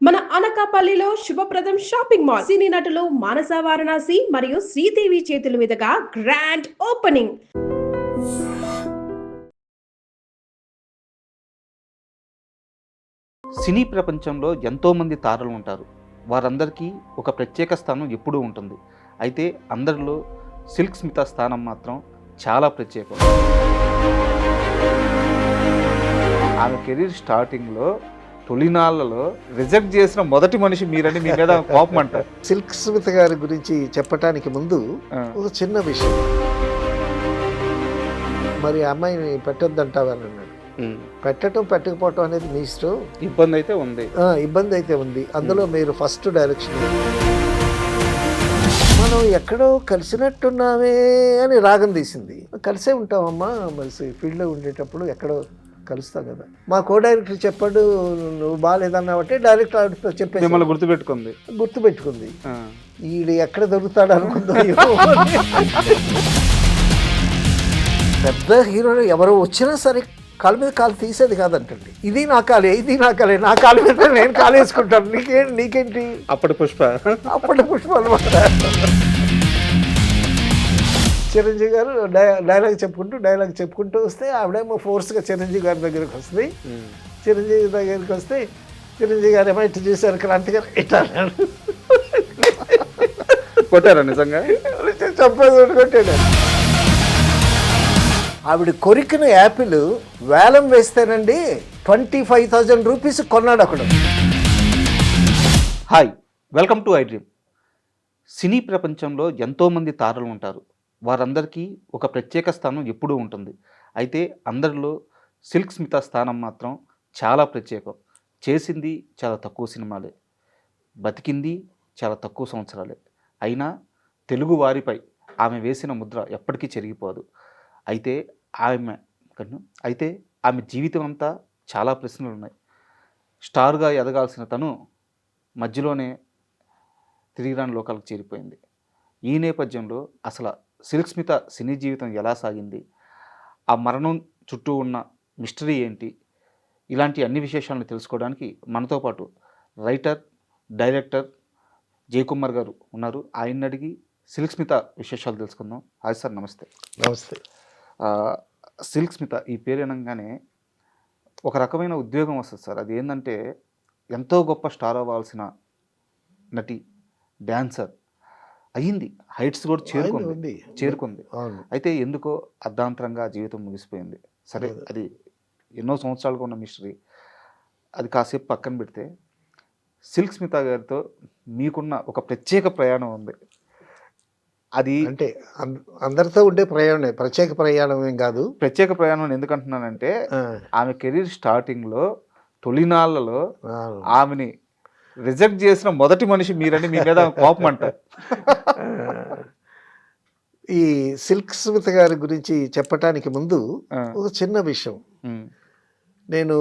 మన అనకాపల్లిలో శుభప్రదం షాపింగ్ మాల్ సినీ నటులు మానస వారణాసి మరియు శ్రీదేవి చేతుల మీదుగా గ్రాండ్ ఓపెనింగ్. సినీ ప్రపంచంలో ఎంతోమంది తారలు ఉంటారు. వారందరికీ ఒక ప్రత్యేక స్థానం ఎప్పుడూ ఉంటుంది. అయితే అందరిలో సిల్క్ స్మిత స్థానం మాత్రం చాలా ప్రత్యేకం. ఆమె కెరీర్ స్టార్టింగ్లో తొలినాళ్లలో రిజెక్ట్ చేసిన మొదటి మనిషి మీరని మీ మీద కోపం అంటారు. సిల్క్ స్మిత గారి గురించి చెప్పటానికి ముందు ఒక చిన్న విషయం. మరి అమ్మాయిని పెట్టొద్దంటావని అన్నాడు. పెట్టడం పెట్టకపోవటం అనేది మీ ఇష్టం. ఇబ్బంది అయితే ఉంది. ఇబ్బంది అయితే ఉంది. అందులో మీరు ఫస్ట్ డైరెక్షన్ మనం ఎక్కడో కలిసినట్టున్నామే అని రాగం తీసింది. కలిసే ఉంటామమ్మా, మరి ఫీల్డ్లో ఉండేటప్పుడు ఎక్కడో కలుస్తాం కదా. మా కో డైరెక్టర్ చెప్పాడు నువ్వు బాగాలేదన్నావంటే డైరెక్టర్ చెప్పేసి మిమ్మల్ని గుర్తుపెట్టుకుంది. ఈడు ఎక్కడ దొరుకుతాడు అనుకుందో. పెద్ద హీరోలు ఎవరో వచ్చినా సరే కాలు మీద కాలు తీసేది కాదంటండి. ఇది నా కాలే, నా కాలు మీద నేను కాలు వేసుకుంటాను, నీకేంటి. అప్పటి పుష్ప అనమాట. చిరంజీవి గారు డైలాగ్ చెప్పుకుంటూ వస్తే ఆవిడేమో ఫోర్స్గా చిరంజీవి గారి దగ్గరికి వస్తుంది. చిరంజీవి దగ్గరికి వస్తే చిరంజీవి గారు ఏమో ఇట్లా చూశారు, క్రాంతి గారు ఇట్లా అన్నాడు. కొట్టారా నిజంగా? చెప్పేది కొట్టాడు. ఆవిడ కొరికిన యాపిల్ వేలం వేస్తేనండి 25,000 రూపీస్ కొన్నాడు అక్కడ. Hi, welcome to iDream. Cine ప్రపంచంలో ఎంతోమంది తారలు ఉంటారు. వారందరికీ ఒక ప్రత్యేక స్థానం ఎప్పుడూ ఉంటుంది. అయితే అందరిలో సిల్క్ స్మిత స్థానం మాత్రం చాలా ప్రత్యేకం. చేసింది చాలా తక్కువ సినిమాలే, బతికింది చాలా తక్కువ సంవత్సరాలే. అయినా తెలుగు వారిపై ఆమె వేసిన ముద్ర ఎప్పటికీ చెరిగిపోదు. అయితే ఆమె జీవితం అంతా చాలా ప్రశ్నలు ఉన్నాయి. స్టార్గా ఎదగాల్సిన తను మధ్యలోనే తిరిగిరాని లోకాలకు చేరిపోయింది. ఈ నేపథ్యంలో అసలు సిల్క్ స్మిత సినీ జీవితం ఎలా సాగింది, ఆ మరణం చుట్టూ ఉన్న మిస్టరీ ఏంటి, ఇలాంటి అన్ని విశేషాలను తెలుసుకోవడానికి మనతో పాటు రైటర్, డైరెక్టర్ జయకుమార్ గారు ఉన్నారు. ఆయన్ని అడిగి సిల్క్ స్మిత విశేషాలు తెలుసుకుందాం. హాయ్ సార్, నమస్తే. నమస్తే. సిల్క్ స్మిత ఈ పేరు అనగానే ఒక రకమైన ఉద్యోగం వస్తుంది సార్. అది ఏంటంటే ఎంతో గొప్ప స్టార్ అవ్వాల్సిన నటి, డ్యాన్సర్ అయ్యింది, హైట్స్ కూడా చేరుకుంది. అయితే ఎందుకో అర్ధాంతరంగా జీవితం ముగిసిపోయింది. సరే, అది ఎన్నో సంవత్సరాలుగా ఉన్న మిస్టరీ. అది కాసేపు పక్కన పెడితే సిల్క్ స్మిత గారితో మీకున్న ఒక ప్రత్యేక ప్రయాణం ఉంది. అది అంటే అందరితో ఉండే ప్రయాణం, ప్రత్యేక ప్రయాణం ఏం కాదు. ప్రత్యేక ప్రయాణం ఎందుకంటున్నానంటే ఆమె కెరీర్ స్టార్టింగ్లో తొలినాళ్లలో ఆమెని రిజెక్ట్ చేసిన మొదటి మనిషి మీరని మీ మీద కోపం అంటారు. ఈ సిల్క్ స్మిత గారి గురించి చెప్పటానికి ముందు ఒక చిన్న విషయం. నేను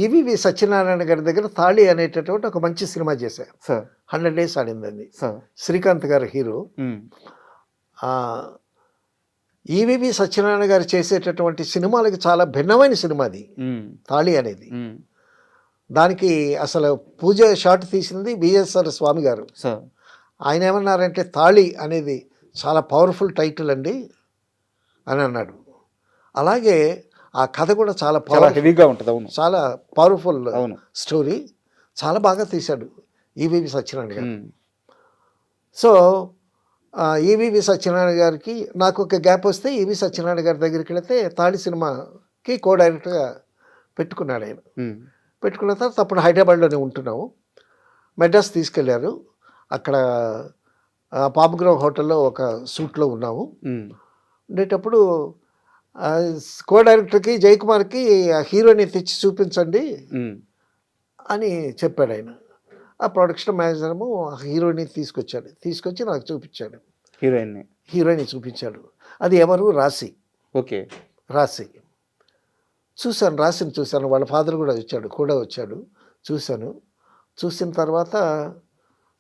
ఈవీవి సత్యనారాయణ గారి దగ్గర తాళి అనేటటువంటి ఒక మంచి సినిమా చేశాను సార్. 100 days ఆడిందండి. శ్రీకాంత్ గారు హీరో. ఈవీవి సత్యనారాయణ గారు చేసేటటువంటి సినిమాలకి చాలా భిన్నమైన సినిమా అది తాళి అనేది. దానికి అసలు పూజ షాట్ తీసింది బిఎస్ఆర్ స్వామి గారు. ఆయన ఏమన్నారంటే తాళి అనేది చాలా పవర్ఫుల్ టైటిల్ అండి అని అన్నాడు. అలాగే ఆ కథ కూడా చాలా హెవీగా ఉంటుంది. అవును, చాలా పవర్ఫుల్ స్టోరీ. చాలా బాగా తీశాడు ఈవీవి సత్యనారాయణ గారు. సో ఈవీవి సత్యనారాయణ గారికి నాకు ఒక గ్యాప్ వస్తే ఈవీ సత్యనారాయణ గారి దగ్గరికి వెళితే తాళి సినిమాకి కో డైరెక్టర్గా పెట్టుకున్నాడు ఆయన. పెట్టుకున్న తర్వాత అప్పుడు హైదరాబాద్లోనే ఉంటున్నాము. మెడ్రాస్ తీసుకెళ్లారు. అక్కడ పాపగ్రౌ హోటల్లో ఒక సూట్లో ఉన్నాము. ఉండేటప్పుడు కో డైరెక్టర్కి జయకుమార్కి హీరోని తెచ్చి చూపించండి అని చెప్పాడు ఆయన. ఆ ప్రొడక్షన్ మేనేజర్ము హీరోయిన్ తీసుకొచ్చి నాకు చూపించాడు. హీరోయిన్ చూపించాడు. అది ఎవరు? రాశి. ఓకే, రాశి చూశాను. రాశిని చూశాను. వాళ్ళ ఫాదర్ కూడా వచ్చాడు. చూసిన తర్వాత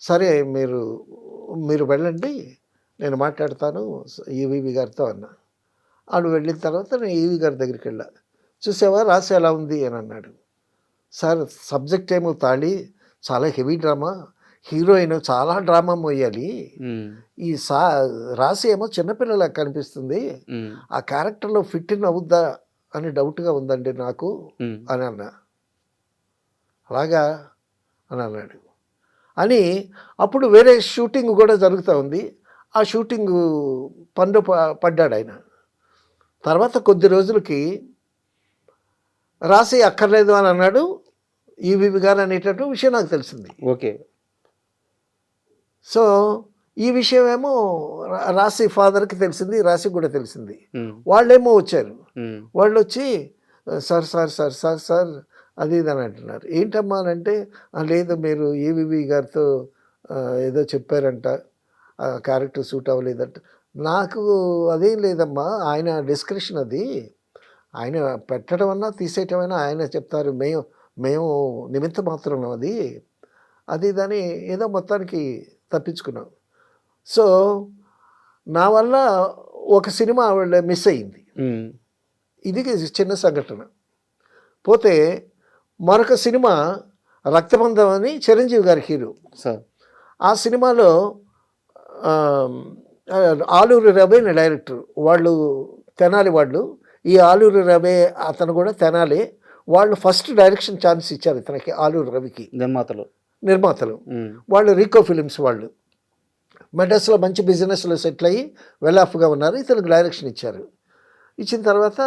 సరే మీరు వెళ్ళండి, నేను మాట్లాడతాను ఈవీవి గారితో అన్నా. ఆడు వెళ్ళిన తర్వాత నేను ఈవీ గారి దగ్గరికి వెళ్ళా. చూసావా రాశి ఎలా ఉంది అని అన్నాడు. సార్ సబ్జెక్ట్ ఏమో తాళి, చాలా హెవీ డ్రామా, హీరోయిన్ చాలా డ్రామా మోయాలి, ఈ రాశి ఏమో చిన్నపిల్లలా కనిపిస్తుంది, ఆ క్యారెక్టర్లో ఫిట్ ఇన్ అవుద్దా అని డౌట్గా ఉందండి నాకు అని అన్నా. అలాగా అని అన్నాడు. అని అప్పుడు వేరే షూటింగ్ కూడా జరుగుతూ ఉంది. ఆ షూటింగ్ పనిలో పడ్డాడు ఆయన. తర్వాత కొద్ది రోజులకి రాసి అక్కర్లేదు అని అన్నాడు ఈవీవి గారు అనేటట్టు విషయం నాకు తెలిసింది. ఓకే. సో ఈ విషయం ఏమో రాశి ఫాదర్కి తెలిసింది, రాశి కూడా తెలిసింది. వాళ్ళేమో వచ్చారు. వాళ్ళు వచ్చి sir sir sir sir sir అది ఇది అని అంటున్నారు. ఏంటమ్మా అని అంటే, లేదు మీరు ఈవీవి గారితో ఏదో చెప్పారంట, క్యారెక్టర్ సూట్ అవ్వలేదంట. నాకు అదేం లేదమ్మా, ఆయన డిస్క్రిప్షన్ అది, ఆయన పెట్టడం అన్నా తీసేయటం అయినా ఆయన చెప్తారు, మేము నిమిత్త మాత్రం అది అది ఇదని ఏదో మొత్తానికి తప్పించుకున్నాం. సో నా వల్ల ఒక సినిమా మిస్ అయింది. ఇది చిన్న సంఘటన. పోతే మరొక సినిమా రక్తబంధం అని చిరంజీవి గారి హీరో. ఆ సినిమాలో ఆలూరి రవి అని డైరెక్టర్, వాళ్ళు తెనాలి వాళ్ళు. ఈ ఆలూరి రవి అతను కూడా తెనాలి. వాళ్ళు ఫస్ట్ డైరెక్షన్ ఛాన్స్ ఇచ్చారు ఇతనికి, ఆలూరి రవికి. నిర్మాతలు వాళ్ళు రీకో ఫిలిమ్స్ వాళ్ళు. మెడ్రాస్లో మంచి బిజినెస్లో సెటిల్ అయ్యి వెల్ ఆఫ్గా ఉన్నారు. ఇతనికి డైరెక్షన్ ఇచ్చారు. ఇచ్చిన తర్వాత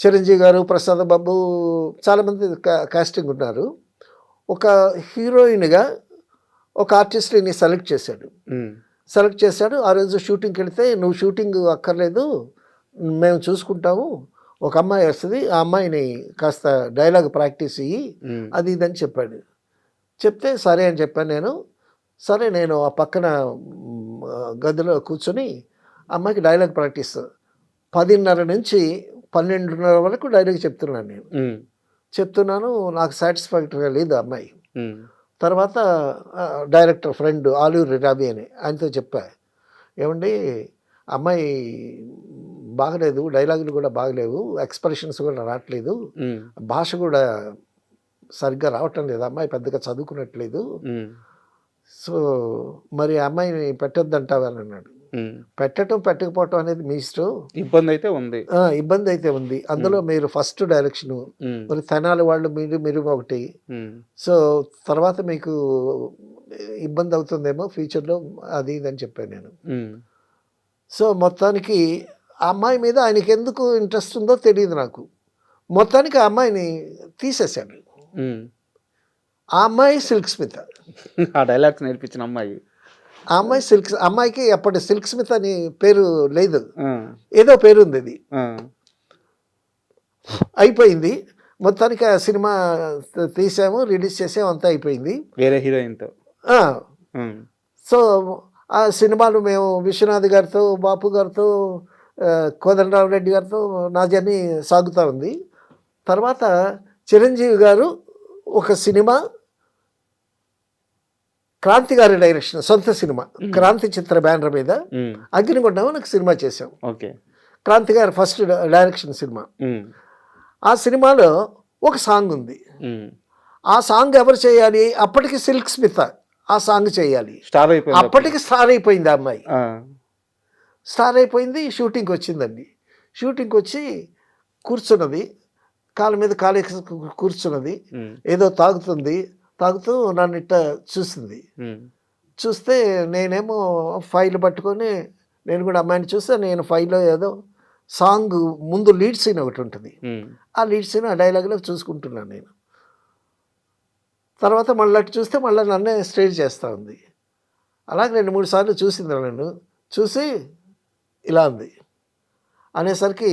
చిరంజీవి గారు, ప్రసాద్ బాబు, చాలామంది కాస్టింగ్ ఉన్నారు. ఒక హీరోయిన్గా ఒక ఆర్టిస్ట్ని సెలెక్ట్ చేశాడు. ఆ రోజు షూటింగ్కి వెళితే, నువ్వు షూటింగ్ అక్కర్లేదు, మేము చూసుకుంటాము, ఒక అమ్మాయి వస్తుంది, ఆ అమ్మాయిని కాస్త డైలాగ్ ప్రాక్టీస్ ఇయ్యి అది ఇదని చెప్పాడు. చెప్తే సరే అని చెప్పాను నేను. సరే నేను ఆ పక్కన గదిలో కూర్చొని అమ్మాయికి డైలాగ్ ప్రాక్టీస్ 10:30 నుంచి 12:30 వరకు డైలాగ్ చెప్తున్నాను నేను. చెప్తున్నాను, నాకు సాటిస్ఫాక్టరీగా లేదు అమ్మాయి. తర్వాత డైరెక్టర్ ఫ్రెండ్ ఆలూరి రవి అని ఆయనతో చెప్పా, ఏమండి అమ్మాయి బాగలేదు, డైలాగులు కూడా బాగలేవు, ఎక్స్ప్రెషన్స్ కూడా రావట్లేదు, భాష కూడా సరిగ్గా రావటం లేదు, అమ్మాయి పెద్దగా చదువుకున్నట్లేదు, సో మరి అమ్మాయిని పెట్టొద్దంటావా అని అన్నాడు. పెట్టకపోవటం అనేది మీ ఇష్టం, ఇబ్బంది అయితే ఉంది. అందులో మీరు ఫస్ట్ డైరెక్షన్, మరి తెనాలి వాళ్ళు మీరు ఒకటి, సో తర్వాత మీకు ఇబ్బంది అవుతుందేమో ఫ్యూచర్లో అది ఇది అని చెప్పాను నేను. సో మొత్తానికి ఆ అమ్మాయి మీద ఆయనకి ఎందుకు ఇంట్రెస్ట్ ఉందో తెలియదు నాకు. మొత్తానికి ఆ అమ్మాయిని తీసేశాడు. ఆ అమ్మాయి సిల్క్ స్మిత. ఆ డైలాగ్స్ నేర్పించిన అమ్మాయి. ఆ అమ్మాయి అమ్మాయికి అప్పటి సిల్క్ స్మిత్ అని పేరు లేదు, ఏదో పేరు ఉంది. అది అయిపోయింది. మొత్తానికి ఆ సినిమా తీసాము, రిలీజ్ చేసాము, అంతా అయిపోయింది వేరే హీరోయిన్తో. సో ఆ సినిమాలు మేము విశ్వనాథ్ గారితో, బాపు గారితో, కోదండరామరెడ్డి గారితో నా జర్నీ సాగుతూ ఉంది. తర్వాత చిరంజీవి గారు ఒక సినిమా, క్రాంతి గారి డైరెక్షన్, సొంత సినిమా, క్రాంతి చిత్ర బ్యానర్ మీద అగ్నిగుండం అని ఒక సినిమా చేసాం. క్రాంతి గారి ఫస్ట్ డైరెక్షన్ సినిమా. ఆ సినిమాలో ఒక సాంగ్ ఉంది. ఆ సాంగ్ ఎవరు చేయాలి? అప్పటికి సిల్క్ స్మిత ఆ సాంగ్ చేయాలి. అప్పటికి స్టార్ అయిపోయింది ఆ అమ్మాయి. స్టార్ అయిపోయింది. షూటింగ్కి వచ్చిందండి. షూటింగ్కి వచ్చి కూర్చున్నది, కాళ్ళ మీద కాలు కూర్చున్నది, ఏదో తాగుతూ నన్ను ఇట్ట చూస్తుంది. చూస్తే నేనేమో ఫైల్ పట్టుకొని నేను కూడా అమ్మాయిని చూస్తే, నేను ఫైల్లో ఏదో సాంగ్ ముందు లీడ్ సీన్ ఒకటి ఉంటుంది, ఆ లీడ్ సీన్ ఆ డైలాగ్లో చూసుకుంటున్నాను నేను. తర్వాత మళ్ళీ అటు చూస్తే మళ్ళీ నన్నే స్ట్రేట్ చేస్తూ ఉంది. అలాగే 2-3 సార్లు చూసింది. నన్ను చూసి ఇలా ఉంది అనేసరికి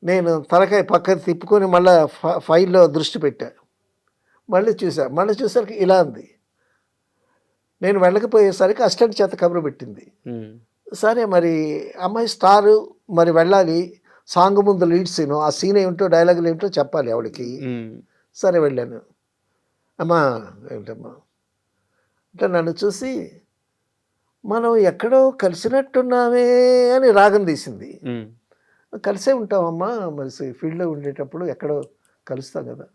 నేను తలకాయ పక్కన తిప్పుకొని మళ్ళీ ఫైల్లో దృష్టి పెట్టా. మళ్ళీ చూసరికి ఇలా ఉంది. నేను వెళ్ళకపోయేసరికి అసిస్టెంట్ చేత కబురు పెట్టింది. సరే మరి అమ్మాయి స్టారు, మరి వెళ్ళాలి, సాంగ్ ముందు లీడ్ సీను, ఆ సీన్ ఏమిటో డైలాగులు ఏమిటో చెప్పాలి ఆవిడకి. సరే వెళ్ళాను. అమ్మా ఏమిటమ్మా అంటే నన్ను చూసి, మనం ఎక్కడో కలిసినట్టున్నామే అని రాగం తీసింది. కలిసే ఉంటామమ్మా, మరి ఫీల్డ్లో ఉండేటప్పుడు ఎక్కడో కలుస్తాం కదా,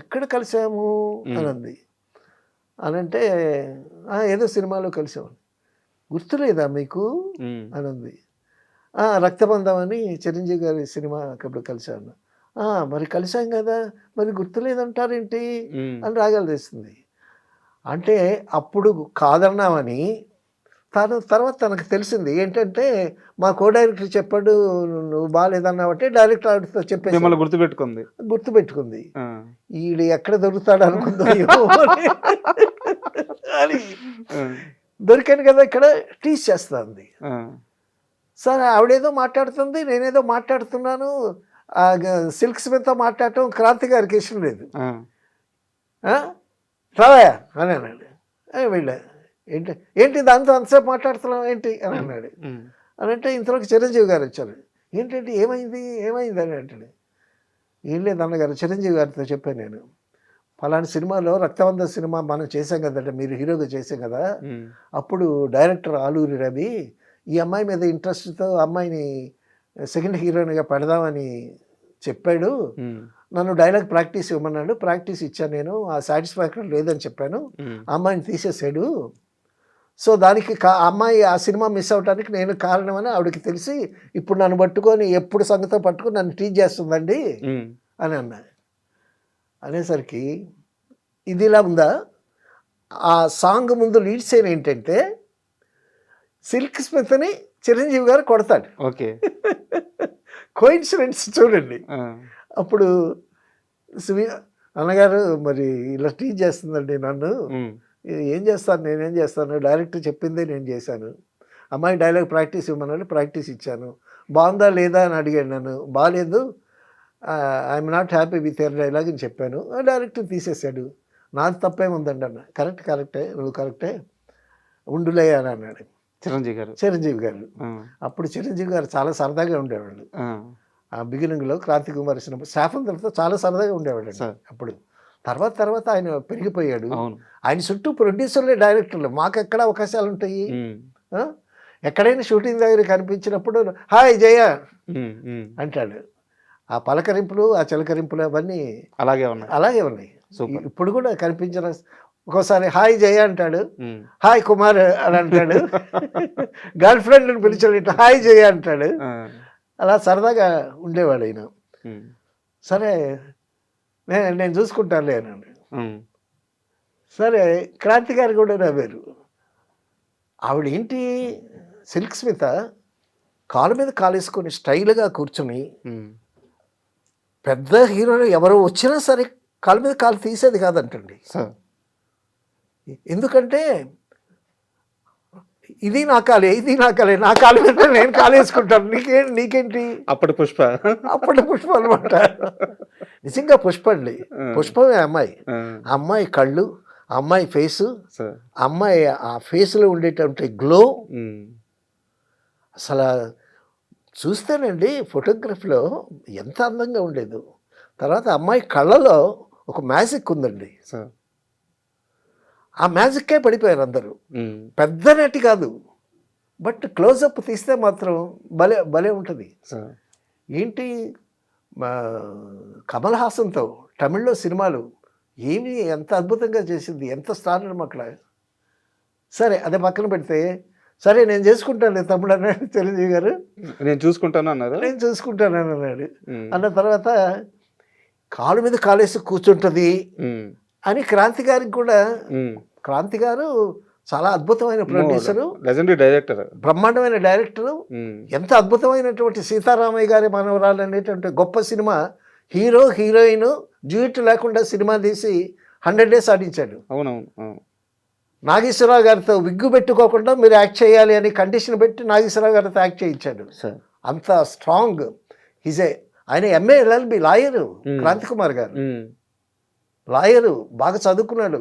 ఎక్కడ కలిసాము అని అంది. అని అంటే ఏదో సినిమాలో కలిసాము. గుర్తులేదా మీకు అని అంది. రక్తబంధం అని చిరంజీవి గారి సినిమా అప్పుడు కలిసాను. మరి కలిసాం కదా, మరి గుర్తులేదంటారేంటి అని రాగాలు తెస్తుంది. అంటే అప్పుడు కాదన్నామని తర్వాత తనకు తెలిసింది ఏంటంటే, మా కో డైరెక్టర్ చెప్పాడు నువ్వు బాగాలేదన్నావంటే డైరెక్టర్ ఆవిడతో చెప్పేసి గుర్తుపెట్టుకుంది. ఈడు ఎక్కడ దొరుకుతాడు అనుకుందో అని దొరికాను కదా ఇక్కడ టీచ్ చేస్తుంది. సరే ఆవిడేదో మాట్లాడుతుంది, నేనేదో మాట్లాడుతున్నాను. సిల్క్ స్మిత్తో మాట్లాడటం క్రాంతి గారికి ఇష్టం లేదు. రావయా అని అన్నాడు. వెళ్ళా. ఏంటి దాంతో అంతసేపు మాట్లాడుతున్నావు ఏంటి అని అన్నాడు. అని అంటే ఇంతలోకి చిరంజీవి గారు వచ్చారు. ఏంటంటే ఏమైంది అని అంటాడు. ఏం లేదు అన్నగారు, చిరంజీవి గారితో చెప్పాను నేను, ఫలానా సినిమాలో రక్తబంధ సినిమా మనం చేసాం కదంటే, మీరు హీరోగా చేసాం కదా, అప్పుడు డైరెక్టర్ ఆలూరి రవి ఈ అమ్మాయి మీద ఇంట్రెస్ట్తో అమ్మాయిని సెకండ్ హీరోయిన్గా పెడదామని చెప్పాడు. నన్ను డైలాగ్ ప్రాక్టీస్ ఇవ్వమన్నాడు. ప్రాక్టీస్ ఇచ్చాను నేను. ఆ సాటిస్ఫాక్షన్ లేదని చెప్పాను. ఆ అమ్మాయిని తీసేసాడు. సో దానికి అమ్మాయి ఆ సినిమా మిస్ అవడానికి నేను కారణమని ఆవిడకి తెలిసి ఇప్పుడు నన్ను పట్టుకొని ఎప్పుడు సంగతో పట్టుకొని నన్ను టీచ్ చేస్తుందండి అని అన్నా. అనేసరికి ఇది ఇలా ఉందా. ఆ సాంగ్ ముందు లీడ్ సీన్ ఏంటంటే సిల్క్ స్మిత్ని చిరంజీవి గారు కొడతాడు. ఓకే, కోయిన్సిడెన్స్ చూడండి. అప్పుడు అన్నగారు మరి ఇలా టీచ్ చేస్తుందండి నన్ను, ఏం చేస్తాను నేనేం చేస్తాను, డైరెక్టర్ చెప్పిందే నేను చేశాను. అమ్మాయి డైలాగ్ ప్రాక్టీస్ ఇవ్వమన్నాడు, ప్రాక్టీస్ ఇచ్చాను. బాగుందా లేదా అని అడిగాడు నన్ను. బాగాలేదు, I'm not happy with your dialogue అని చెప్పాను. డైరెక్టర్ తీసేశాడు. నాది తప్పేముందండి అన్న. కరెక్టే, నువ్వు కరెక్టే, ఉండులే అని అన్నాడు చిరంజీవి గారు. అప్పుడు చిరంజీవి గారు చాలా సరదాగా ఉండేవాళ్ళు. ఆ బిగినింగ్లో క్రాంతి కుమార్ సినిమా శాఫందర్తో చాలా సరదాగా ఉండేవాడు అప్పుడు. తర్వాత ఆయన పెరిగిపోయాడు. ఆయన చుట్టూ ప్రొడ్యూసర్లే డైరెక్టర్లు. మాకు ఎక్కడ అవకాశాలు ఉంటాయి? ఎక్కడైనా షూటింగ్ దగ్గర కనిపించినప్పుడు హాయ్ జయ అంటాడు. ఆ పలకరింపులు, ఆ చిలకరింపులు అవన్నీ అలాగే ఉన్నాయి. ఇప్పుడు కూడా కనిపించిన ఒక్కోసారి హాయ్ జయ అంటాడు, హాయ్ కుమార్ అని అంటాడు. గర్ల్ ఫ్రెండ్ని పిలిచాడు ఇట్లా హాయ్ జయ అంటాడు. అలా సరదాగా ఉండేవాడు ఆయన. సరే నేను చూసుకుంటానులే అన్నాడు. సరే క్రాంతి గారు కూడా నవ్వారు. ఆవిడ ఏంటి సిల్క్ స్మిత కాలు మీద కాలేసుకొని స్టైల్గా కూర్చుని, పెద్ద హీరోలు ఎవరు వచ్చినా సరే కాలు మీద కాలు తీసేది కాదంటండి. ఎందుకంటే ఇది నా కాలే నా కాలు మీద నేను కాలేసుకుంటాను, నీకేంటి. అప్పటి పుష్ప అనమాట. నిజంగా పుష్ప అండి. పుష్పమే అమ్మాయి. అమ్మాయి కళ్ళు, అమ్మాయి ఫేసు, అమ్మాయి ఆ ఫేస్లో ఉండేటువంటి గ్లో అసలు చూస్తేనండి ఫోటోగ్రఫీలో ఎంత అందంగా ఉండేదో. తర్వాత అమ్మాయి కళ్ళలో ఒక మ్యాజిక్ ఉందండి. ఆ మ్యాజిక్కే పడిపోయారు అందరూ. పెద్ద నటి కాదు, బట్ క్లోజప్ తీస్తే మాత్రం భలే ఉంటుంది. ఏంటి కమల్ హాసన్తో తమిళ్లో సినిమాలు ఏమి ఎంత అద్భుతంగా చేసింది, ఎంత స్టార్ అక్కడ. సరే అదే పక్కన పెడితే, సరే నేను చేసుకుంటాను తమ్ముడు అన్నాడు చిరంజీవి గారు. నేను చూసుకుంటాను అన్నాడు. అన్న తర్వాత కాలు మీద కాలేసి కూర్చుంటుంది అని క్రాంతి గారికి కూడా. క్రాంతి గారు చాలా అద్భుతమైన ప్రొడ్యూసరు, లెజెండరీ డైరెక్టర్, బ్రహ్మాండమైన డైరెక్టరు. ఎంత అద్భుతమైనటువంటి సీతారామయ్య గారి మనవరాలు అనేటువంటి గొప్ప సినిమా, హీరో హీరోయిన్ డ్యూట్ లేకుండా సినిమా తీసి 100 days ఆడించాడు. నాగేశ్వరరావు గారితో విగ్గు పెట్టుకోకుండా మీరు యాక్ట్ చేయాలి అని కండిషన్ పెట్టి నాగేశ్వరరావు గారితో యాక్ట్ చేయించాడు. అంత స్ట్రాంగ్ హిజే. ఆయన MA LLB lawyer. Kranti Kumar గారు లాయరు, బాగా చదువుకున్నాడు.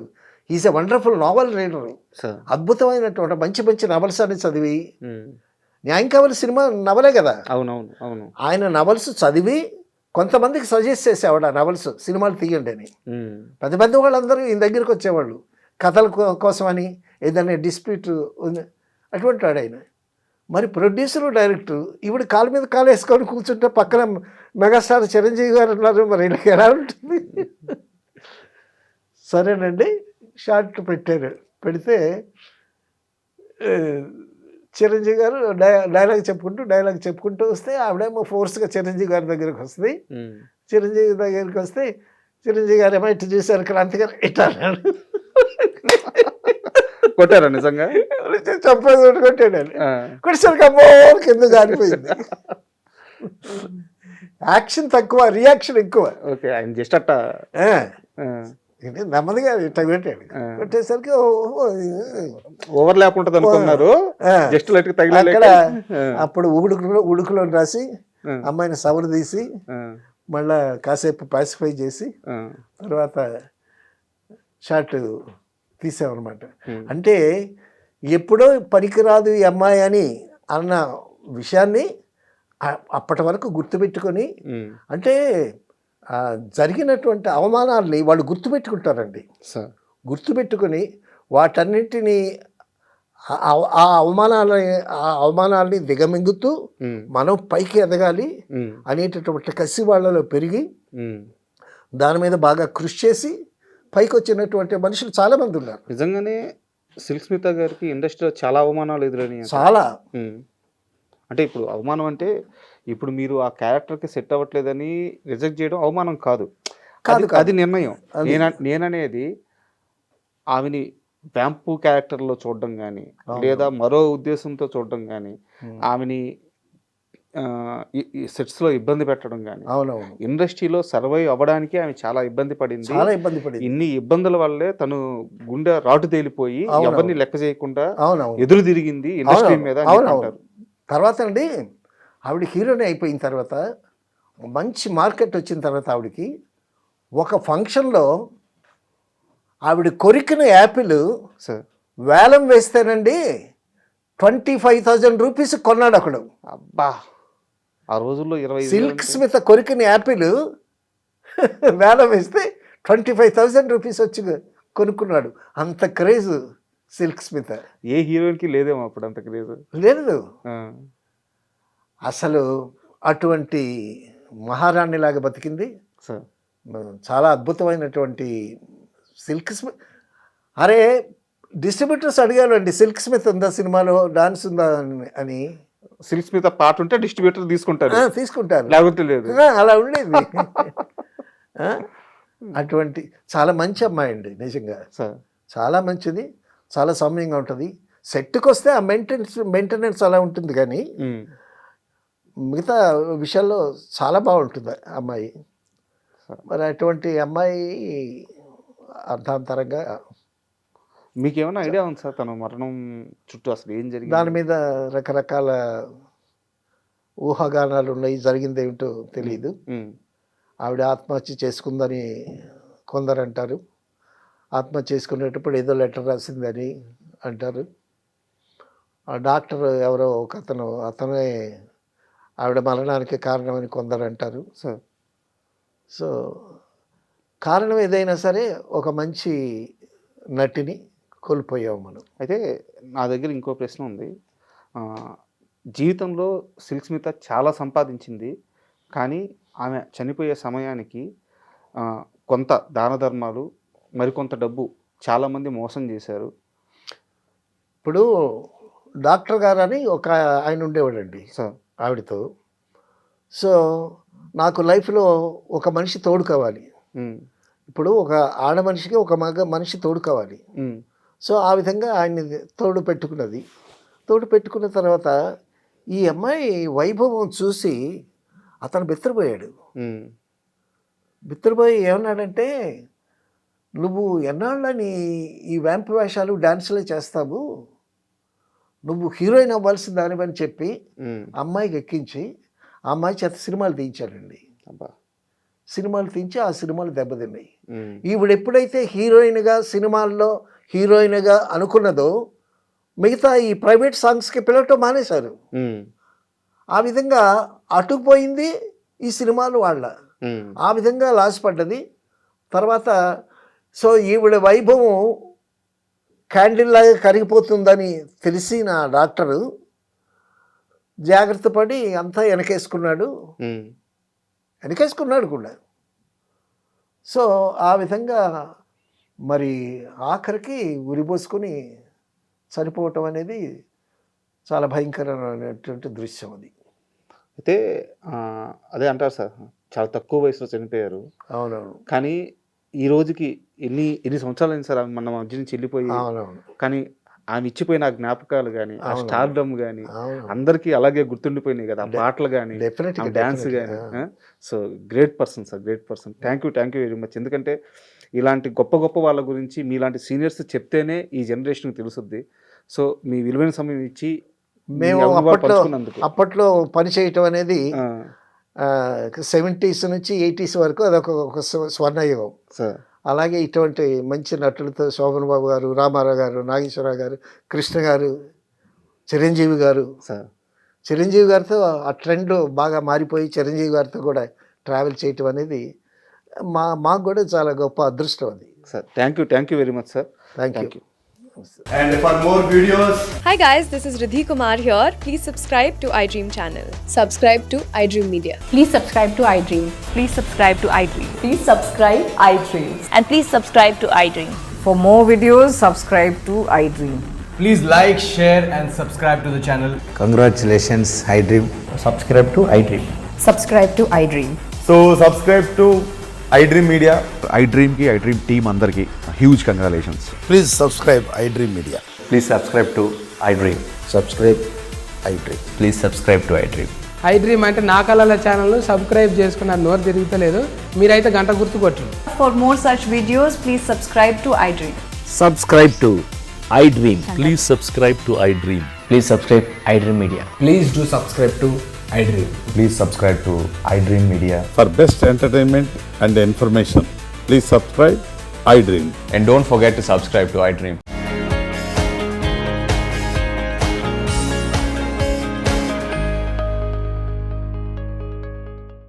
Is a wonderful novel reader. అద్భుతమైనటువంటి మంచి నవల్స్ అని చదివి, న్యాయం కావాలి సినిమా నవలే కదా. ఆయన నవల్స్ చదివి కొంతమందికి సజెస్ట్ చేసేవాడు ఆ నవల్స్ సినిమాలు తీయండి అని. పెద్ద వాళ్ళందరూ ఈయన దగ్గరికి వచ్చేవాళ్ళు కథల కోసమని, ఏదైనా డిస్ప్యూట్ అటువంటి వాడు ఆయన. మరి ప్రొడ్యూసరు డైరెక్టర్ ఈవిడ కాలు మీద కాలు వేసుకొని కూర్చుంటే పక్కన మెగాస్టార్ చిరంజీవి గారు ఉన్నారు. మరి వీళ్ళకి ఎలా ఉంటుంది? సరేనండి షార్ట్ పెట్టారు. పెడితే ఆ, చిరంజీవి గారు డైలాగ్ చెప్పుకుంటూ వస్తే ఆవిడేమో ఫోర్స్గా చిరంజీవి గారి దగ్గరికి వస్తుంది. చిరంజీవి దగ్గరికి వస్తే చిరంజీవి గారు ఏమో ఇటు చూశారు, క్రాంతి గారు ఇట్లా అన్నాడు. కొట్టారా నిజంగా? చెప్పేది కొట్టాడు. కొట్టేసరికి అమ్మో కింద జారిపోయింది. యాక్షన్ తక్కువ, రియాక్షన్ ఎక్కువ. ఓకే, ఆయన జస్ట్ అట్ట నెమ్మదిగా ఇట్లా పెట్టాడు. కొట్టేసరికి ఓవర్ ల్యాప్ ఉంటుంది అనుకున్నారు, జస్ట్ లైట్ అక్కడ తగిలి అప్పుడు ఉడుకులో రాసి అమ్మాయిని సవరు తీసి మళ్ళా కాసేపు పాసిఫై చేసి తర్వాత షార్ట్ తీసామన్నమాట. అంటే ఎప్పుడో పనికిరాదు ఈ అమ్మాయి అని అన్న విషయాన్ని అప్పటి వరకు గుర్తుపెట్టుకొని, అంటే జరిగినటువంటి అవమానాల్ని వాళ్ళు గుర్తుపెట్టుకుంటారండి. గుర్తుపెట్టుకొని వాటన్నింటినీ ఆ అవమానాల్ని దిగమింగుతూ మనం పైకి ఎదగాలి అనేటటువంటి కసి వాళ్ళలో పెరిగి దాని మీద బాగా కృషి చేసి పైకి వచ్చినటువంటి మనుషులు చాలా మంది ఉన్నారు. నిజంగానే సిల్క్ స్మిత గారికి ఇండస్ట్రీలో చాలా అవమానాలు ఎదురైనాయి. చాలా అంటే ఇప్పుడు అవమానం అంటే ఇప్పుడు మీరు ఆ క్యారెక్టర్కి సెట్ అవ్వట్లేదని రిజెక్ట్ చేయడం అవమానం కాదు, అది నిర్ణయం. నేననేది ఆమెని వ్యాంపు క్యారెక్టర్లో చూడడం కానీ లేదా మరో ఉద్దేశంతో చూడడం కానీ ఆమెని సెట్స్లో ఇబ్బంది పెట్టడం కానీ, ఇండస్ట్రీలో సర్వైవ్ అవ్వడానికి ఆమె చాలా ఇబ్బంది పడింది. ఇన్ని ఇబ్బందుల వల్లే తను గుండె రాటు తేలిపోయి ఎవరిని లెక్క చేయకుండా ఎదురు తిరిగింది ఇండస్ట్రీ మీద అంటారు. తర్వాత అండి ఆవిడ హీరోని అయిపోయిన తర్వాత మంచి మార్కెట్ వచ్చిన తర్వాత ఆవిడకి ఒక ఫంక్షన్లో ఆవిడ కొరికిన యాపిల్ వేలం వేస్తేనండి 25,000 రూపీస్ కొన్నాడు అక్కడ. అబ్బా, ఆ రోజుల్లో 20 సిల్క్ స్మిత కొరికిన యాపిల్ వేలం వేస్తే 25,000 రూపీస్ వచ్చి కొనుక్కున్నాడు. అంత క్రేజ్ సిల్క్ స్మిత. ఏ హీరోయిన్కి లేదేమో అప్పుడు అంత క్రేజ్. లేదు అసలు. అటువంటి మహారాణిలాగా బతికింది. చాలా అద్భుతమైనటువంటి సిల్క్ స్మిత్. అరే డిస్ట్రిబ్యూటర్స్ అడిగారు అండి, సిల్క్ స్మిత్ ఉందా సినిమాలో, డాన్స్ ఉందా అని. సిల్క్ స్మిత్ పాట ఉంటే డిస్ట్రిబ్యూటర్ తీసుకుంటారు, లేకపోతే లేదు. అలా ఉండేది. అటువంటి చాలా మంచి అమ్మాయి అండి నిజంగా. చాలా మంచిది, చాలా సౌమ్యంగా ఉంటుంది. సెట్కి వస్తే ఆ మెయింటెనెన్స్ అలా ఉంటుంది, కానీ మిగతా విషయాల్లో చాలా బాగుంటుంది అమ్మాయి. మరి అటువంటి అమ్మాయి అర్థాంతరంగా. మీకు ఏమైనా ఐడియా ఉంది సార్ తన మరణం చుట్టూ అసలు ఏం జరిగింది? దాని మీద రకరకాల ఊహాగానాలు ఉన్నాయి. జరిగింది ఏమిటో తెలియదు. ఆవిడ ఆత్మహత్య చేసుకుందని కొందరు అంటారు, ఆత్మహత్య చేసుకునేటప్పుడు ఏదో లెటర్ రాసిందని అంటారు. ఆ డాక్టర్ ఎవరో ఒక అతనే ఆవిడ మరణానికి కారణమని కొందరు అంటారు. సో కారణం ఏదైనా సరే ఒక మంచి నటిని కోల్పోయాము మనం. అయితే నా దగ్గర ఇంకో ప్రశ్న ఉంది. జీవితంలో సిల్క్ స్మిత చాలా సంపాదించింది, కానీ ఆమె చనిపోయే సమయానికి కొంత దాన ధర్మాలు, మరికొంత డబ్బు చాలామంది మోసం చేశారు. ఇప్పుడు డాక్టర్ గారు అని ఒక ఆయన ఉండేవాడండి ఆవిడతో. సో నాకు లైఫ్లో ఒక మనిషి తోడు కావాలి. ఇప్పుడు ఒక ఆడ మనిషికి ఒక మగ మనిషి తోడు కావాలి. సో ఆ విధంగా ఆయన్ని తోడు పెట్టుకున్నది. తోడు పెట్టుకున్న తర్వాత ఈ అమ్మాయి వైభవం చూసి అతను బిత్తరపోయాడు. బిత్తరపోయి ఏమన్నాడంటే, నువ్వు ఎన్నాళ్ళని ఈ వ్యాంపు వేషాలు డాన్సులే చేస్తావు, నువ్వు హీరోయిన్ అవ్వాల్సిన దానివని చెప్పి అమ్మాయికి ఎక్కించి ఆ అమ్మాయి చేత సినిమాలు తీయించాడండి. సినిమాలు తీయించి ఆ సినిమాలు దెబ్బతిన్నాయి. ఈవిడ ఎప్పుడైతే సినిమాల్లో హీరోయిన్గా అనుకున్నదో మిగతా ఈ ప్రైవేట్ సాంగ్స్కి పిలవటం మానేశారు. ఆ విధంగా అటుకుపోయింది ఈ సినిమాలు వాళ్ళ. ఆ విధంగా లాస్ పడ్డది. తర్వాత సో ఈవిడ వైభవం క్యాండిల్ లాగా కరిగిపోతుందని తెలిసి నా డాక్టరు జాగ్రత్త పడి అంతా వెనకేసుకున్నాడు కూడా. సో ఆ విధంగా మరి ఆఖరికి ఉరిపోసుకొని చనిపోవటం అనేది చాలా భయంకరమైనటువంటి దృశ్యం అది. అయితే అదే అంటారు సార్, చాలా తక్కువ వయసులో చనిపోయారు. అవునవును. కానీ ఈ రోజుకి ఎన్ని సంవత్సరాలు అయింది సార్ ఆమె మన మధ్య నుంచి వెళ్ళిపోయి. అవునవును. కానీ ఆమె ఇచ్చిపోయిన ఆ జ్ఞాపకాలు కానీ, ఆ అవును. స్టార్డమ్ కానీ అవును. అందరికీ అలాగే గుర్తుండిపోయినాయి కదా, ఆ పాటలు కానీ, డెఫినెట్గా డాన్స్ కానీ. So great person sir, great person. Thank you very much. ఎందుకంటే ఇలాంటి గొప్ప గొప్ప వాళ్ళ గురించి మీలాంటి సీనియర్స్ చెప్తేనే ఈ జనరేషన్కి తెలుస్తుంది. సో మీ విలువైన సమయం ఇచ్చి మేము మీ అనుభవాలు అప్పట్లో పంచుకున్నందుకు. అప్పట్లో పని చేయటం అనేది ఆ, 70s నుంచి 80s వరకు అదొక స్వర్ణయుగం. సార్ అలాగే ఇటువంటి మంచి నటులతో శోభన్ బాబు గారు, రామారావు గారు, నాగేశ్వరరావు గారు, కృష్ణ గారు, చిరంజీవి గారు. సార్ చిరంజీవి గారితో ఆ ట్రెండ్ బాగా మారిపోయి చిరంజీవి గారితో కూడా ట్రావెల్ చేయటం అనేది మాకు కూడా చాలా గొప్ప అదృష్టం అది. Sir thank you very much sir. Thank you. And for more videos, Hi guys, this is Riddhi Kumar here. Please subscribe to iDream channel. Subscribe to iDream Media. Please subscribe to iDream. Please subscribe to iDream. Please subscribe iDream. And please subscribe to iDream. For more videos, subscribe to iDream. please like, share and subscribe to the channel. Congratulations, iDream. Subscribe to iDream. Subscribe to iDream. So subscribe to iDream Media. iDream team అందరికి huge congratulations. Please subscribe iDream Media. Please subscribe to iDream. Subscribe iDream. Please subscribe to iDream. iDream అంటే నా కళల channel subscribe చేసుకున్న నోరు తిరుగుతలేదు, మీరైతే గంట గుర్తు కొట్టండి. For more such videos, please subscribe to iDream. Subscribe to iDream. Please subscribe to iDream. Please subscribe iDream Media. Please do subscribe to iDream. Please subscribe to iDream Media. For best entertainment and information, please subscribe iDream. And don't forget to subscribe to iDream.